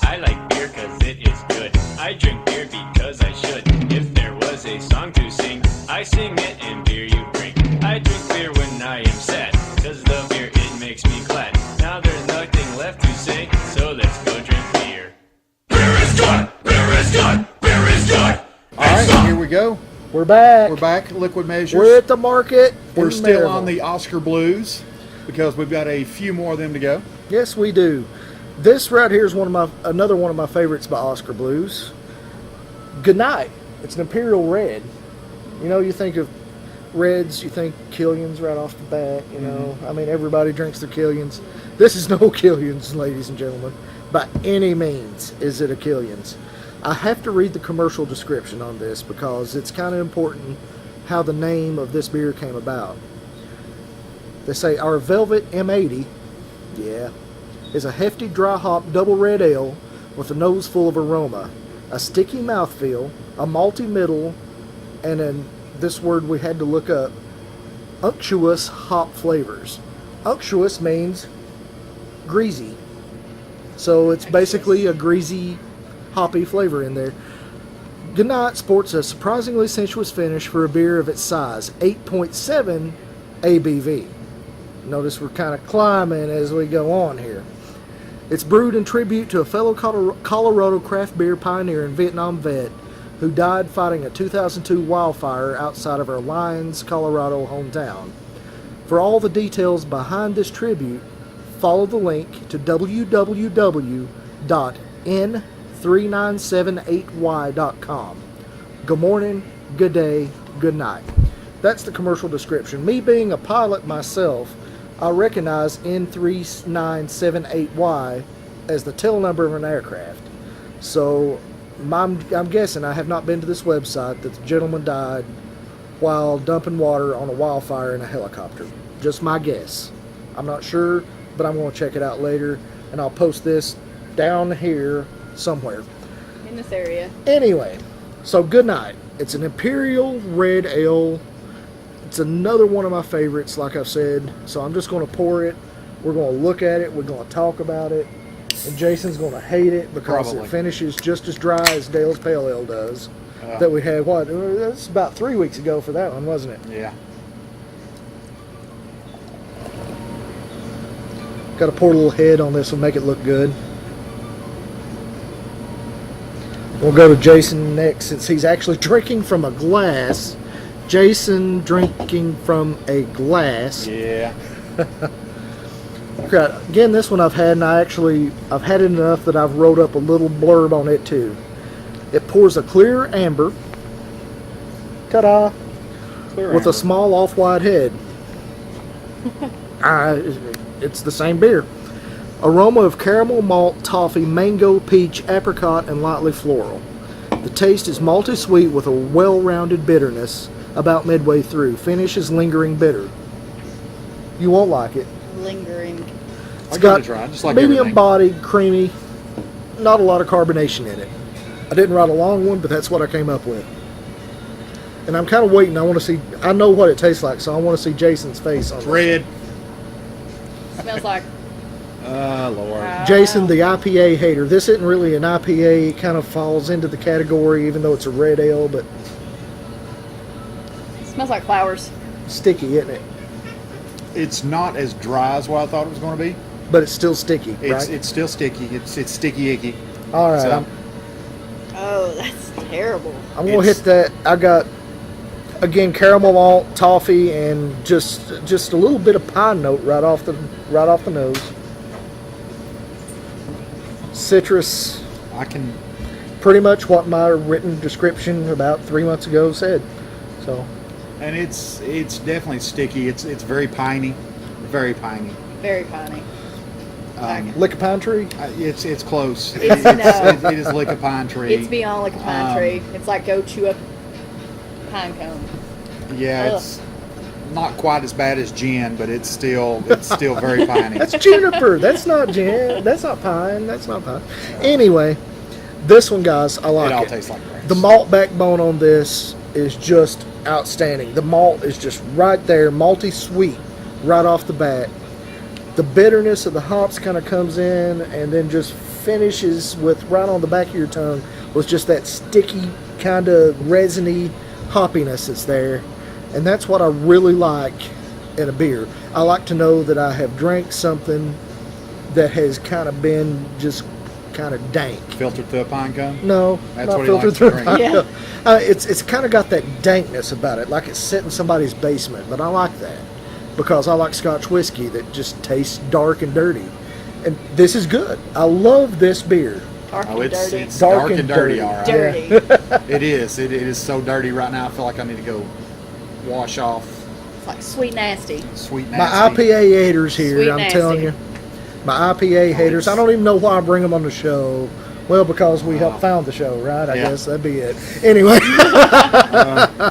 I like beer cause it is good. I drink beer because I should. If there was a song to sing, I sing it and beer you bring. I drink beer when I am sad, cause the beer it makes me glad. Now there's nothing left to say, so let's go drink beer. Beer is good! Beer is good! Beer is good! Alright, here we go. We're back. We're back, Liquid Measures. We're at the market. We're in still Maryville. on the Oskar Blues because we've got a few more of them to go. Yes, we do. This right here is another one of my favorites by Oskar Blues. Good Night. It's an Imperial Red. You know, you think of Reds, you think Killians right off the bat. You know, I mean, everybody drinks their Killians. This is no Killians, ladies and gentlemen. By any means is it a Killians. I have to read the commercial description on this because it's kind of important how the name of this beer came about. They say our Velvet M80, yeah, is a hefty dry hop double red ale with a nose full of aroma, a sticky mouthfeel, a malty middle, and then this word we had to look up, unctuous hop flavors. Unctuous means greasy. So it's basically a greasy, hoppy flavor in there. Good Night sports a surprisingly sensuous finish for a beer of its size, 8.7 ABV. Notice we're kind of climbing as we go on here. It's brewed in tribute to a fellow Colorado craft beer pioneer and Vietnam vet who died fighting a 2002 wildfire outside of our Lyons, Colorado hometown. For all the details behind this tribute, follow the link to www.n3978y.com. Good morning, good day, good night. That's the commercial description. Me being a pilot myself, I recognize N3978Y as the tail number of an aircraft. So I'm guessing, I have not been to this website, that the gentleman died while dumping water on a wildfire in a helicopter. Just my guess. I'm not sure, but I'm going to check it out later, and I'll post this down here somewhere. In this area. Anyway, so Good Night. It's an Imperial Red Ale. It's another one of my favorites, like I've said. So I'm just going to pour it. We're going to look at it. We're going to talk about it. And Jason's going to hate it because it finishes just as dry as Dale's Pale Ale does. That we had, what? That's about 3 weeks ago for that one, wasn't it? Yeah. Got to pour a little head on this one, make it look good. We'll go to Jason next since he's actually drinking from a glass. Jason drinking from a glass. Yeah. Okay, again, this one I've had, and I've had it enough that I've wrote up a little blurb on it too. It pours a clear amber, ta-da, with a small off-white head. It's the same beer. Aroma of caramel, malt, toffee, mango, peach, apricot, and lightly floral. The taste is malty sweet with a well-rounded bitterness about midway through. Finish is lingering bitter. You won't like it. Lingering. It's got just like medium everything. bodied, creamy, not a lot of carbonation in it. I didn't write a long one, but that's what I came up with. And I'm kind of waiting. I know what it tastes like, so I want to see Jason's face on It's this. red. Smells like. Lord. Jason, the IPA hater. This isn't really an IPA. It kind of falls into the category, even though it's a red ale, but Smells like flowers. sticky, isn't it? It's not as dry as what I thought it was going to be. But it's still sticky, right? It's still sticky. It's sticky icky. All right, So, Oh, that's terrible. I'm going to hit that. I got, again, caramel malt, toffee, and just a little bit of pine note right off the nose. Citrus. I can. Pretty much what my written description about 3 months ago said. So. And it's definitely sticky. It's very piney, very piney. Very funny. Lick a pine tree? It's close. No. It is like a pine tree. It's beyond like a pine tree. It's like go chew a pine cone. Yeah, Ugh. it's not quite as bad as gin, but it's still very piney. That's juniper. That's not gin. That's not pine. That's not pine. Anyway, this one, guys, I like It all it. tastes like grass. The malt backbone on this is just outstanding. The malt is just right there, malty sweet, right off the bat. The bitterness of the hops kind of comes in and then just finishes with right on the back of your tongue with just that sticky, kind of resiny hoppiness that's there. And that's what I really like in a beer. I like to know that I have drank something that has kind of been just kind of dank. Filtered through a pine cone? No, That's not what he filtered likes through to a drink. pine Yeah. cone. It's kind of got that dankness about it, like it's set in somebody's basement. But I like that because I like Scotch whiskey that just tastes dark and dirty. And this is good. I love this beer. Dark Oh, and dirty. it's dark and dirty, dirty. all right. Dirty. It is. It is so dirty right now. I feel like I need to go wash off It's like sweet nasty. sweet My nasty. IPA haters here, Sweet I'm nasty. telling you. My IPA haters. I don't even know why I bring them on the show. Well, because we helped found the show, right? I Yeah. guess that'd be it. Anyway.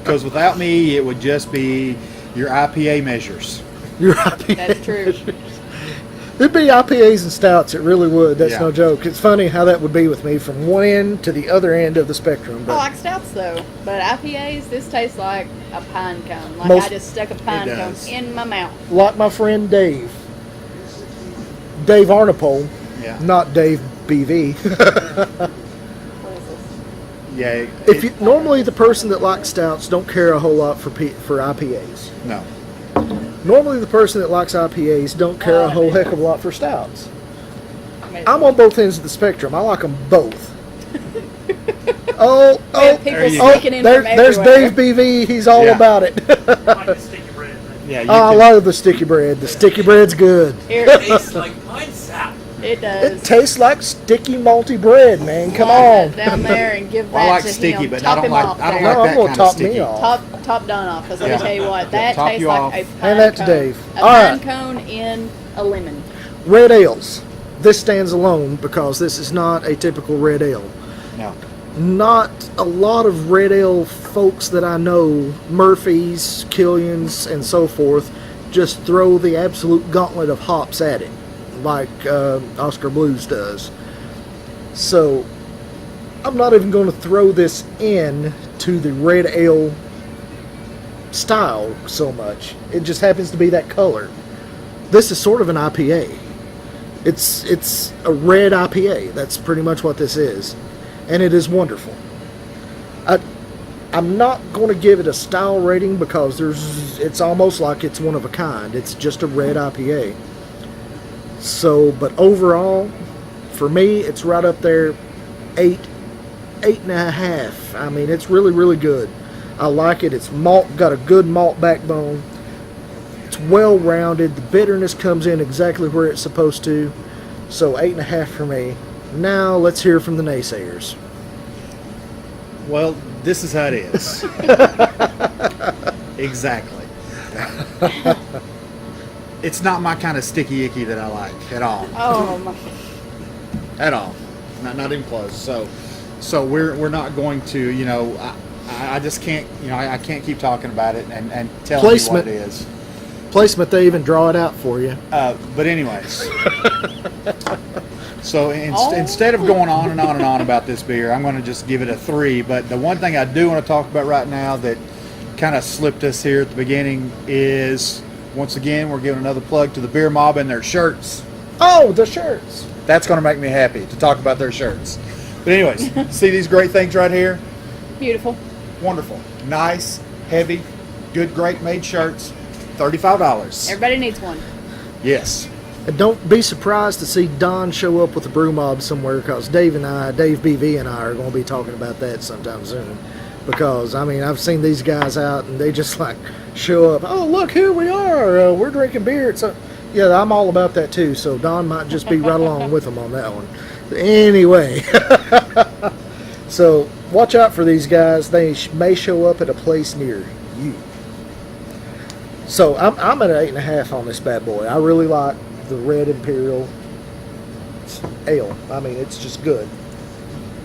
Because without me, it would just be your IPA measures. Your IPA. That's true. It'd be IPAs and stouts. It really would. That's Yeah. no joke. It's funny how that would be with me from one end to the other end of the spectrum. I But like stouts though, but IPAs, this tastes like a pine cone. Like Most- I just stuck a pine cone does. in my mouth. like my friend Dave Arnapole, Yeah. not Dave BV. What is this? Yeah. If you, normally the person that likes stouts don't care a whole lot for IPAs. No. Normally the person that likes IPAs don't care a whole heck of a lot for stouts. I mean, I'm on both ends of the spectrum. I like them both. Oh, we have oh, people there you oh! sneaking in There's from everywhere. Dave BV. He's all Yeah. about it. like the sticky bread. Yeah. You I can- love the sticky bread. The sticky bread's good. Here, It tastes like pine sap. it does. It tastes like sticky malty bread, man. Come Slide on. that down there and give that I like to sticky, him. but top I don't him like. off I don't there. No, like I'm that gonna kind top of sticky. me off. Top Don off, because let Yeah. me tell you what, Yeah, that top tastes you like off. a pine Hand that to cone. Dave. A All pine right. cone in a lemon. Red ales. This stands alone because this is not a typical red ale. No. Not a lot of red ale folks that I know, Murphy's, Killian's, and so forth, just throw the absolute gauntlet of hops at it, like Oskar Blues does. So, I'm not even going to throw this in to the red ale style so much. It just happens to be that color. This is sort of an IPA. It's a red IPA. That's pretty much what this is. And it is wonderful. I'm not going to give it a style rating because it's almost like it's one of a kind. It's just a red IPA. So, but overall, for me, it's right up there, 8.5. I mean, it's really, really good. I like it. It's got a good malt backbone. It's well rounded. The bitterness comes in exactly where it's supposed to. So 8.5 for me. Now let's hear from the naysayers. Well, this is how it is. Exactly. It's not my kind of sticky icky that I like at all. Oh my! At all. Not even close. So we're not going to, you know, I just can't, you know, I can't keep talking about it and telling you Placement. what it is. Placement, they even draw it out for you. But anyways, so Oh. instead of going on and on and on about this beer, I'm going to just give it a 3. But the one thing I do want to talk about right now that kind of slipped us here at the beginning is, once again, we're giving another plug to the Beer Mob and their shirts. Oh, the shirts. That's going to make me happy to talk about their shirts. But anyways, see these great things right here? Beautiful. Wonderful. Nice, heavy, good, great made shirts. $35. Everybody needs one. Yes. And don't be surprised to see Don show up with the brew mob somewhere, because Dave BV and I are going to be talking about that sometime soon. Because, I mean, I've seen these guys out and they just like show up. Oh, look, here we are. We're drinking beer. So, yeah, I'm all about that too. So Don might just be right along with them on that one. Anyway, so watch out for these guys. They may show up at a place near you. So I'm at an 8.5 on this bad boy. I really like the Red Imperial Ale. I mean, it's just good.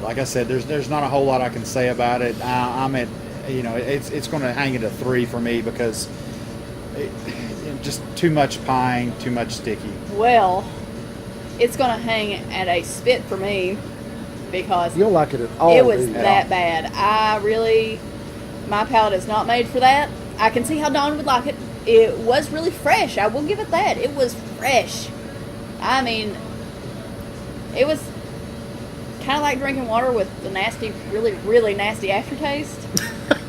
Like I said, there's not a whole lot I can say about it. I'm at, you know, it's going to hang at a 3 for me because just too much pine, too much sticky. Well, it's gonna hang at a spit for me because You don't like it at all. it was do you? that bad. My palate is not made for that. I can see how Don would like it. It was really fresh. I will give it that. It was fresh. I mean, it was kind of like drinking water with the nasty, really, really nasty aftertaste.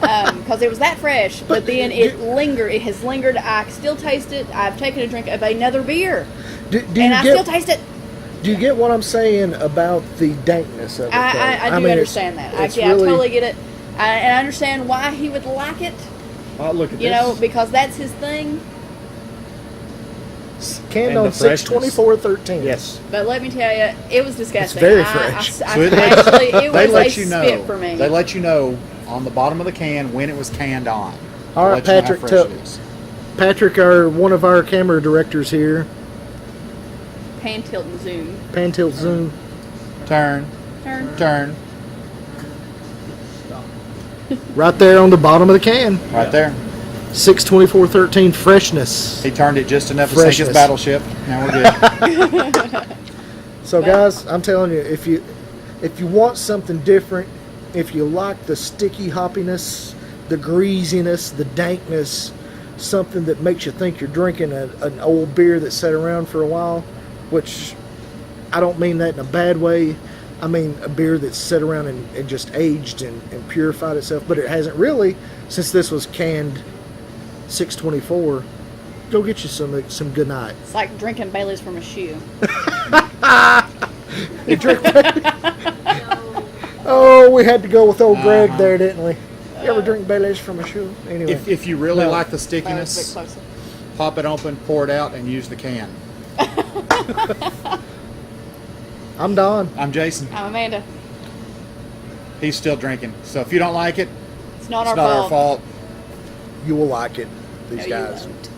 Because it was that fresh, but then it lingered. It has lingered. I still taste it. I've taken a drink of another beer, and I still taste it. Do you get what I'm saying about the dankness of it? I do understand that. I totally get it. And I understand why he would like it. Oh, look at You this. know, because that's his thing. Canned And on the freshness. 6/24/13. Yes. But let me tell you, it was disgusting. very fresh. So it It they was let a you know. spit for me. They let you know on the bottom of the can when it was canned on. All right, Let you know how Patrick, fresh it is. Patrick, one of our camera directors here, Pan, tilt, and zoom. pan, tilt, zoom. Turn, Turn. turn, Right there on the bottom of the can. right there. 6/24/13 freshness. He turned it just enough to sink his Freshness. battleship. Now we're good. So guys, I'm telling you, if you want something different, if you like the sticky hoppiness, the greasiness, the dankness, something that makes you think you're drinking an old beer that sat around for a while, which I don't mean that in a bad way. I mean a beer that's sat around and just aged and purified itself, but it hasn't really, since this was canned 6/24. Go get you some good night. It's like drinking Bailey's from a shoe. You drink Oh, we had to go with old Greg there, didn't we? You ever drink Bailey's from a shoe? Anyway. If you really No. like the Bailey's a bit stickiness, closer. pop it open, pour it out, and use the can. I'm Don. I'm Jason. I'm Amanda. He's still drinking. So if you don't like it, It's not, it's our, not fault. our fault. You will like it. No, These you guys. won't.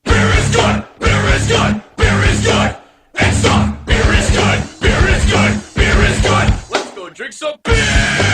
Beer is good. Beer is good. Beer is good. And some beer is good. Beer is good. Beer is good. Let's go drink some beer.